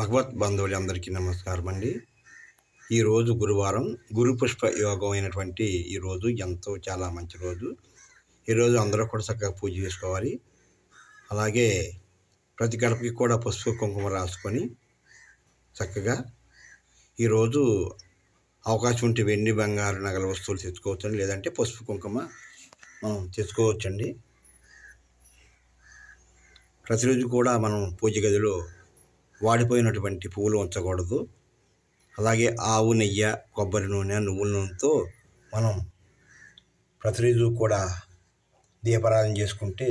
భగవత్ బంధువులందరికీ నమస్కారం అండి. ఈరోజు గురువారం, గురు పుష్ప యోగం అయినటువంటి ఈరోజు ఎంతో చాలా మంచి రోజు. ఈరోజు అందరూ కూడా చక్కగా పూజ చేసుకోవాలి. అలాగే ప్రతి గడపకి కూడా పసుపు కుంకుమ రాసుకొని చక్కగా ఈరోజు అవకాశం ఉంటే వెండి బంగారు నగల వస్తువులు తెచ్చుకోవచ్చండి, లేదంటే పసుపు కుంకుమ మనం తెచ్చుకోవచ్చండి. ప్రతిరోజు కూడా మనం పూజ గదిలో వాడిపోయినటువంటి పువ్వులు ఉంచకూడదు. అలాగే ఆవు నెయ్యి, కొబ్బరి నూనె, నువ్వుల నూనెతో మనం ప్రతిరోజు కూడా దీపారాధన చేసుకుంటే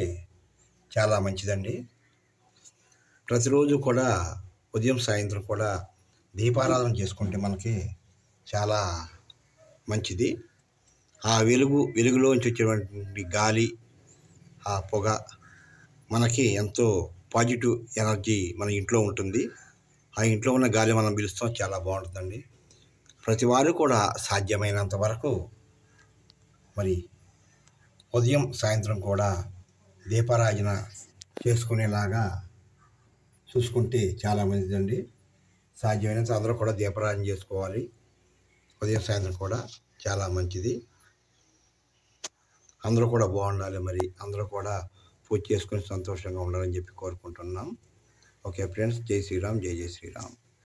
చాలా మంచిదండి. ప్రతిరోజు కూడా ఉదయం సాయంత్రం కూడా దీపారాధన చేసుకుంటే మనకి చాలా మంచిది. ఆ వెలుగులోంచి వచ్చేటువంటి గాలి, ఆ పొగ మనకి ఎంతో పాజిటివ్ ఎనర్జీ మన ఇంట్లో ఉంటుంది. ఆ ఇంట్లో ఉన్న గాలి మనం పీలుస్తాం, చాలా బాగుంటుందండి. ప్రతి వారు కూడా సాధ్యమైనంత వరకు మరి ఉదయం సాయంత్రం కూడా దీపారాధన చేసుకునేలాగా చూసుకుంటే చాలా మంచిదండి. సాధ్యమైనంత అందరూ కూడా దీపారాధన చేసుకోవాలి. ఉదయం సాయంత్రం కూడా చాలా మంచిది. అందరూ కూడా బాగుండాలి. మరి అందరూ కూడా పూజ చేసుకుని సంతోషంగా ఉండాలని చెప్పి కోరుకుంటున్నాం. ఓకే ఫ్రెండ్స్, జై శ్రీరామ్, జై జై శ్రీరామ్.